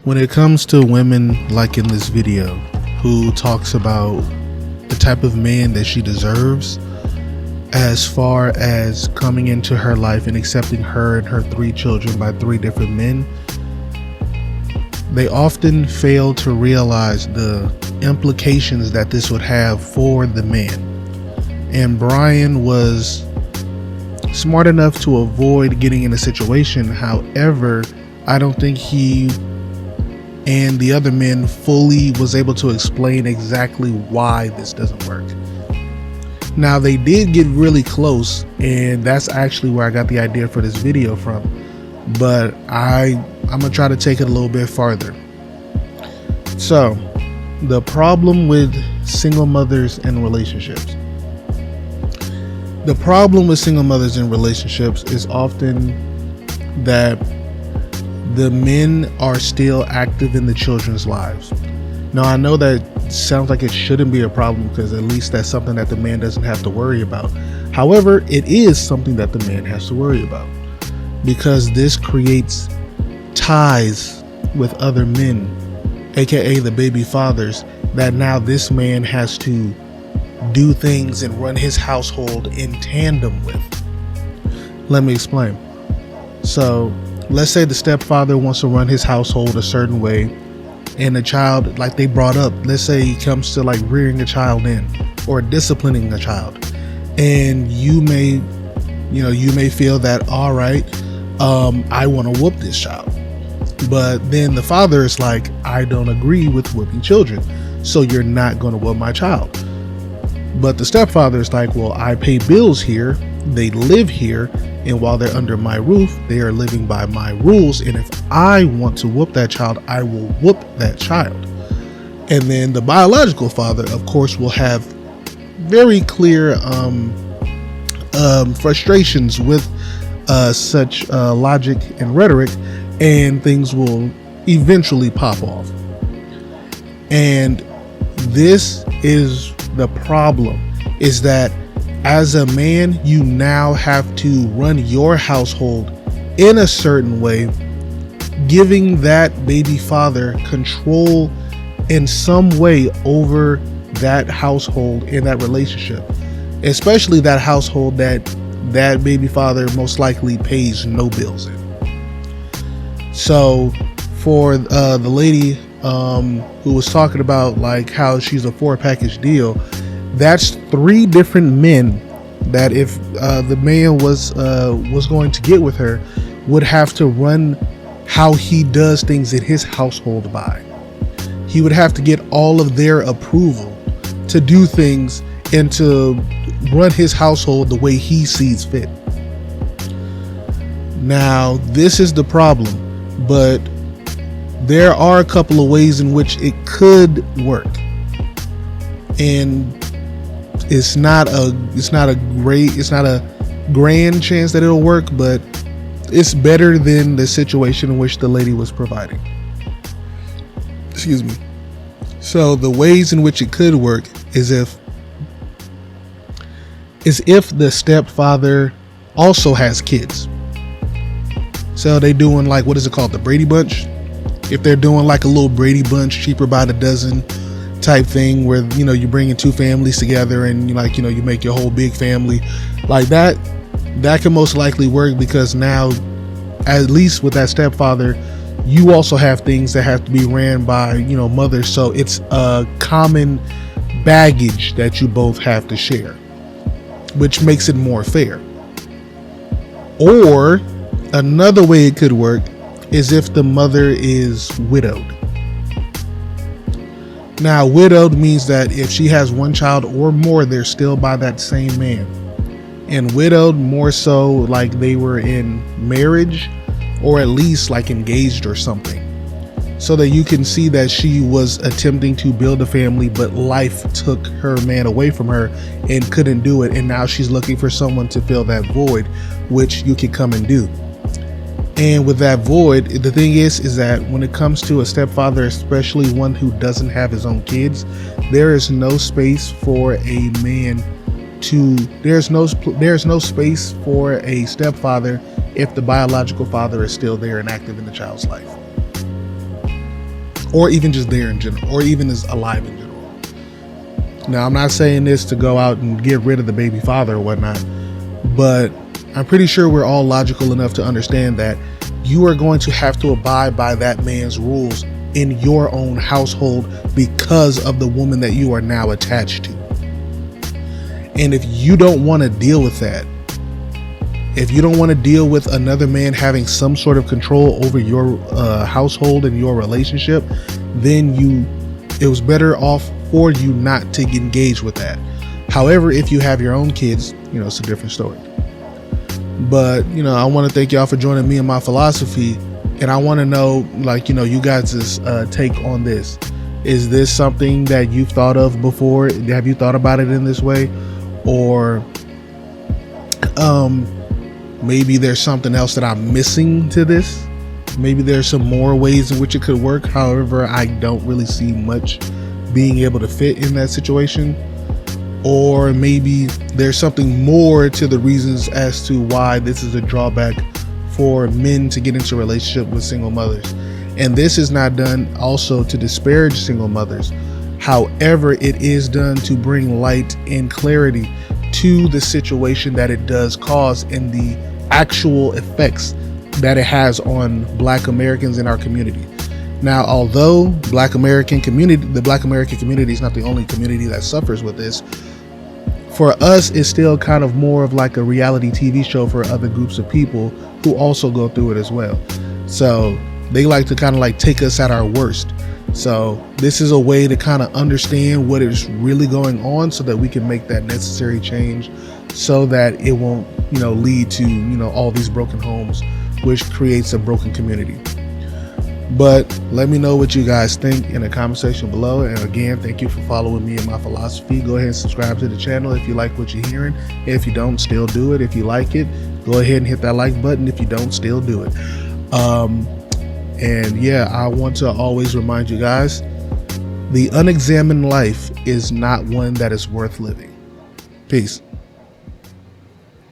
When it comes to women like in this video who talks about the type of man that she deserves, as far as coming into her life and accepting her and her 3 children by 3 different men, they often fail to realize the implications that this would have for the man. And Brian was smart enough to avoid getting in a situation. However, I don't think he and the other men fully was able to explain exactly why this doesn't work. Now, they did get really close, and that's actually where I got the idea for this video from, but I'm gonna try to take it a little bit farther. So, the problem with single mothers and relationships. The problem with single mothers and relationships is often that the men are still active in the children's lives. Now, I know that sounds like it shouldn't be a problem because at least that's something that the man doesn't have to worry about. However, it is something that the man has to worry about because this creates ties with other men, aka the baby fathers, that now this man has to do things and run his household in tandem with. Let me explain. So, let's say the stepfather wants to run his household a certain way, and the child, like they brought up, let's say he comes to like rearing a child in or disciplining a child, and you may feel that, all right, I want to whoop this child, but then the father is like, I don't agree with whooping children, so you're not going to whoop my child. But the stepfather is like, well, I pay bills here, they live here, and while they're under my roof, they are living by my rules. And if I want to whoop that child, I will whoop that child. And then the biological father, of course, will have very clear frustrations with such logic and rhetoric, and things will eventually pop off. And this is the problem, is that as a man, you now have to run your household in a certain way, giving that baby father control in some way over that household and that relationship, especially that household that baby father most likely pays no bills in. So for the lady who was talking about like how she's a 4-package deal, that's 3 different men that if the man was going to get with her, would have to run how he does things in his household by. He would have to get all of their approval to do things and to run his household the way he sees fit. Now, this is the problem, but there are a couple of ways in which it could work. And it's not a grand chance that it'll work, but it's better than the situation in which the lady was providing. Excuse me. So the ways in which it could work is if the stepfather also has kids. So they doing like, what is it called? The Brady Bunch. If they're doing like a little Brady Bunch, cheaper by the dozen type thing where, you're bringing 2 families together and you make your whole big family like that can most likely work, because now, at least with that stepfather, you also have things that have to be ran by, mothers. So it's a common baggage that you both have to share, which makes it more fair. Or another way it could work is if the mother is widowed. Now, widowed means that if she has 1 child or more, they're still by that same man. And widowed more so like they were in marriage, or at least like engaged or something, so that you can see that she was attempting to build a family, but life took her man away from her and couldn't do it. And now she's looking for someone to fill that void, which you can come and do. And with that void, the thing is that when it comes to a stepfather, especially one who doesn't have his own kids, there is no space for a man to, there's no space for a stepfather if the biological father is still there and active in the child's life. or even just there in general, or even is alive in general. Now, I'm not saying this to go out and get rid of the baby father or whatnot, but I'm pretty sure we're all logical enough to understand that you are going to have to abide by that man's rules in your own household because of the woman that you are now attached to. And if you don't want to deal with that, if you don't want to deal with another man having some sort of control over your household and your relationship, then it was better off for you not to engage with that. However, if you have your own kids, it's a different story. But, I want to thank y'all for joining me in my philosophy. And I want to know, you guys' take on this. Is this something that you've thought of before? Have you thought about it in this way? Or maybe there's something else that I'm missing to this. Maybe there's some more ways in which it could work. However, I don't really see much being able to fit in that situation. Or maybe there's something more to the reasons as to why this is a drawback for men to get into a relationship with single mothers. And this is not done also to disparage single mothers. However, it is done to bring light and clarity to the situation that it does cause and the actual effects that it has on Black Americans in our community. Now, although the Black American community is not the only community that suffers with this, for us, it's still kind of more of like a reality TV show for other groups of people who also go through it as well. So they like to kind of like take us at our worst. So this is a way to kind of understand what is really going on so that we can make that necessary change so that it won't, lead to, all these broken homes, which creates a broken community. But let me know what you guys think in the comment section below. And again, thank you for following me in my philosophy. Go ahead and subscribe to the channel if you like what you're hearing. If you don't, still do it. If you like it, go ahead and hit that like button. If you don't, still do it. And yeah, I want to always remind you guys, the unexamined life is not one that is worth living. Peace.